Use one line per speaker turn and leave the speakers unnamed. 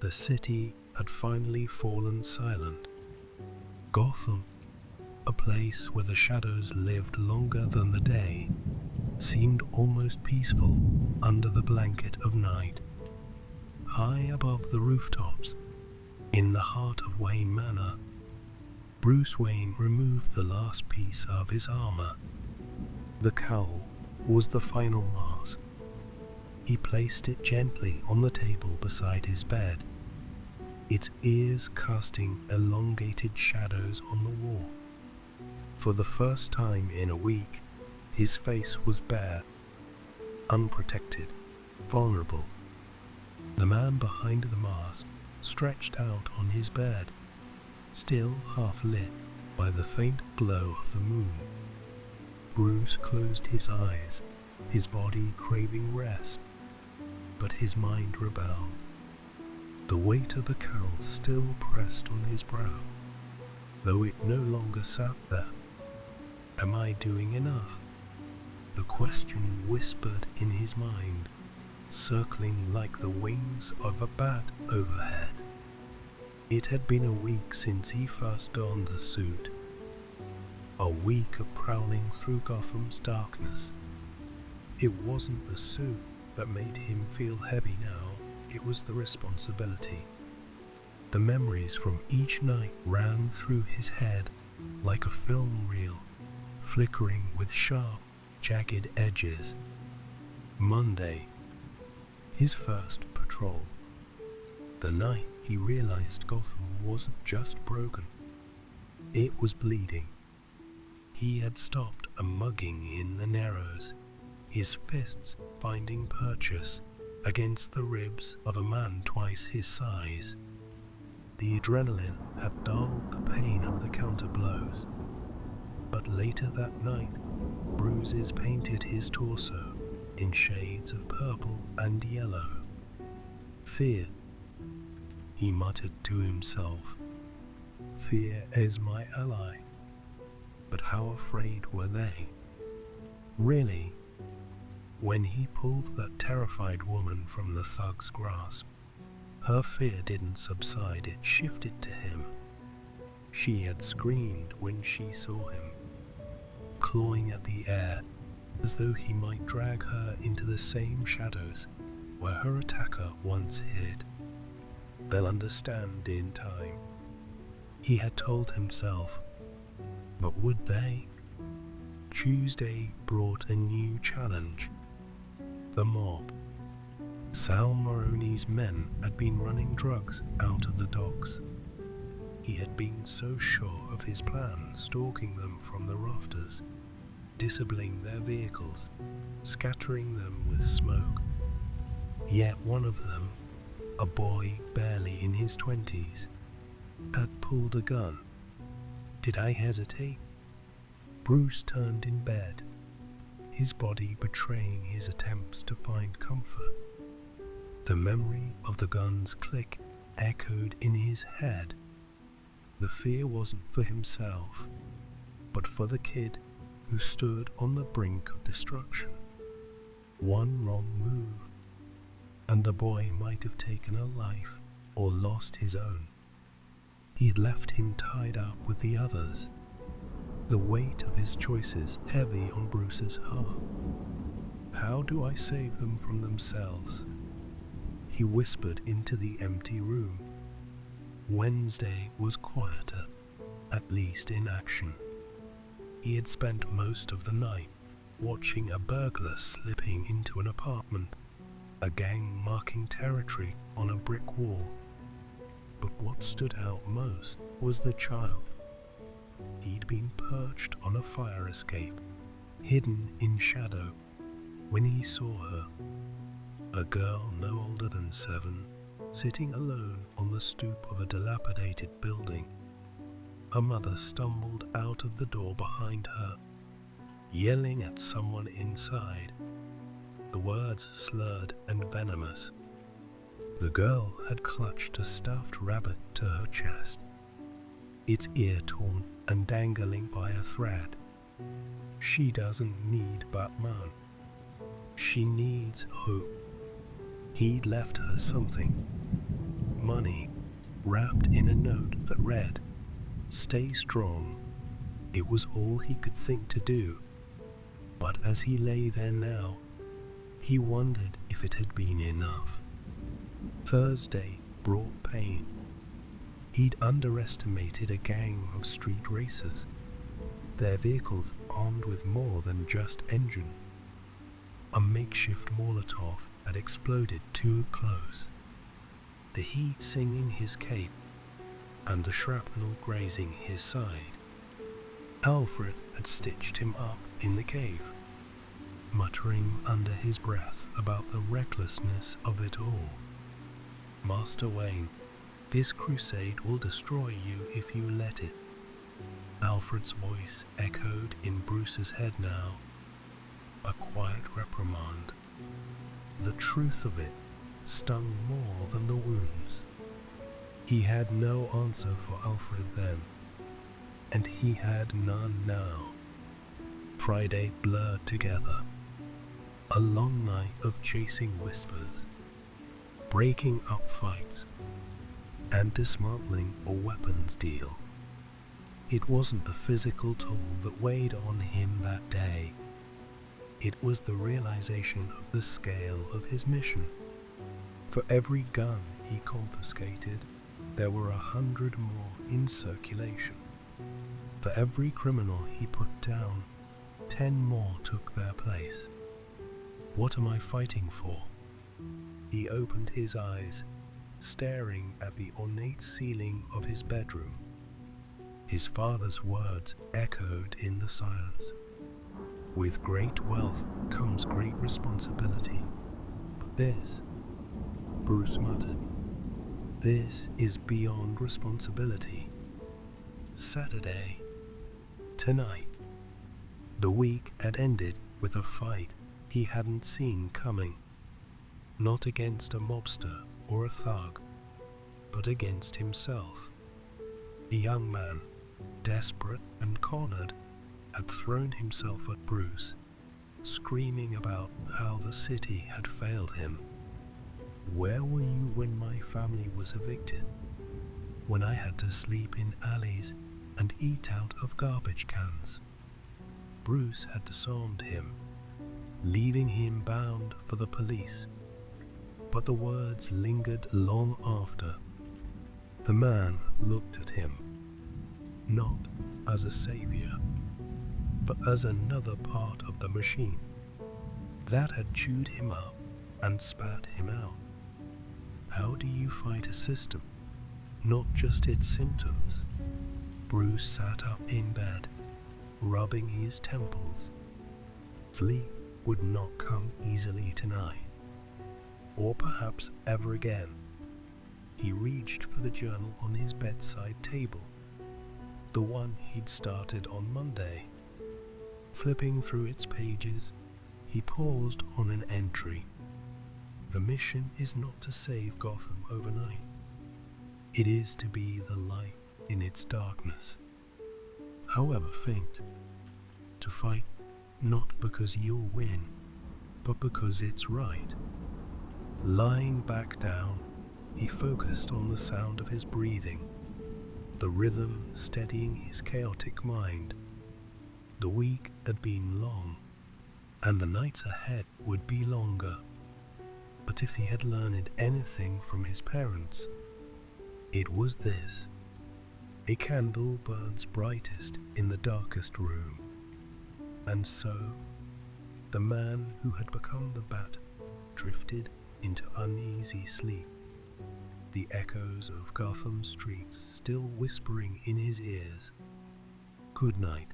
The city had finally fallen silent. Gotham, a place where the shadows lived longer than the day, seemed almost peaceful under the blanket of night. High above the rooftops, in the heart of Wayne Manor, Bruce Wayne removed the last piece of his armor. The cowl was the final mask. He placed it gently on the table beside his bed, its ears casting elongated shadows on the wall. For the first time in a week, his face was bare, unprotected, vulnerable. The man behind the mask stretched out on his bed, still half lit by the faint glow of the moon. Bruce closed his eyes, his body craving rest, but his mind rebelled. The weight of the cowl still pressed on his brow, though it no longer sat there. Am I doing enough? The question whispered in his mind, circling like the wings of a bat overhead. It had been a week since he first donned the suit. A week of prowling through Gotham's darkness. It wasn't the suit that made him feel heavy now, it was the responsibility. The memories from each night ran through his head like a film reel, flickering with sharp, jagged edges. Monday, his first patrol. The night he realized Gotham wasn't just broken, it was bleeding. He had stopped a mugging in the Narrows, his fists finding purchase against the ribs of a man twice his size. The adrenaline had dulled the pain of the counterblows, but later that night, bruises painted his torso in shades of purple and yellow. Fear, he muttered to himself. Fear is my ally. But how afraid were they? Really? When he pulled that terrified woman from the thug's grasp, her fear didn't subside, it shifted to him. She had screamed when she saw him, clawing at the air as though he might drag her into the same shadows where her attacker once hid. They'll understand in time, he had told himself. But would they? Tuesday brought a new challenge. The mob. Sal Maroney's men had been running drugs out of the docks. He had been so sure of his plan, stalking them from the rafters, disabling their vehicles, scattering them with smoke. Yet one of them, a boy barely in his 20s, had pulled a gun. Did I hesitate? Bruce turned in bed, his body betraying his attempts to find comfort. The memory of the gun's click echoed in his head. The fear wasn't for himself, but for the kid who stood on the brink of destruction. One wrong move, and the boy might have taken a life or lost his own. He'd left him tied up with the others, the weight of his choices heavy on Bruce's heart. How do I save them from themselves? He whispered into the empty room. Wednesday was quieter, at least in action. He had spent most of the night watching a burglar slipping into an apartment, a gang marking territory on a brick wall. But what stood out most was the child. He'd been perched on a fire escape, hidden in shadow, when he saw her. A girl no older than 7, sitting alone on the stoop of a dilapidated building. Her mother stumbled out of the door behind her, yelling at someone inside, the words slurred and venomous. The girl had clutched a stuffed rabbit to her chest, its ear torn and dangling by a thread. She doesn't need Batman. She needs hope. He'd left her something money wrapped in a note that read, "Stay strong." It was all he could think to do, but as he lay there now, he wondered if it had been enough. Thursday brought pain. He'd underestimated a gang of street racers, their vehicles armed with more than just engines. A makeshift Molotov had exploded too close, the heat singing his cape and the shrapnel grazing his side. Alfred had stitched him up in the cave, muttering under his breath about the recklessness of it all. "Master Wayne, this crusade will destroy you if you let it." Alfred's voice echoed in Bruce's head now, a quiet reprimand. The truth of it stung more than the wounds. He had no answer for Alfred then, and he had none now. Friday blurred together, a long night of chasing whispers, breaking up fights, and dismantling a weapons deal. It wasn't the physical toll that weighed on him that day. It was the realization of the scale of his mission. For every gun he confiscated, there were 100 more in circulation. For every criminal he put down, 10 more took their place. What am I fighting for? He opened his eyes, staring at the ornate ceiling of his bedroom. His father's words echoed in the silence. With great wealth comes great responsibility. But this, Bruce muttered, this is beyond responsibility. Saturday, tonight. The week had ended with a fight he hadn't seen coming. Not against a mobster or a thug, but against himself. A young man, desperate and cornered, had thrown himself at Bruce, screaming about how the city had failed him. "Where were you when my family was evicted? When I had to sleep in alleys and eat out of garbage cans?" Bruce had disarmed him, leaving him bound for the police. But the words lingered long after. The man looked at him, not as a savior, but as another part of the machine that had chewed him up and spat him out. How do you fight a system, not just its symptoms? Bruce sat up in bed, rubbing his temples. Sleep would not come easily tonight, or perhaps ever again. He reached for the journal on his bedside table, the one he'd started on Monday. Flipping through its pages, he paused on an entry. The mission is not to save Gotham overnight. It is to be the light in its darkness, however faint. To fight not because you'll win, but because it's right. Lying back down, he focused on the sound of his breathing, the rhythm steadying his chaotic mind. The week had been long, and the nights ahead would be longer. But if he had learned anything from his parents, it was this: a candle burns brightest in the darkest room. And so, the man who had become the Bat drifted into uneasy sleep, the echoes of Gotham streets still whispering in his ears. Good night,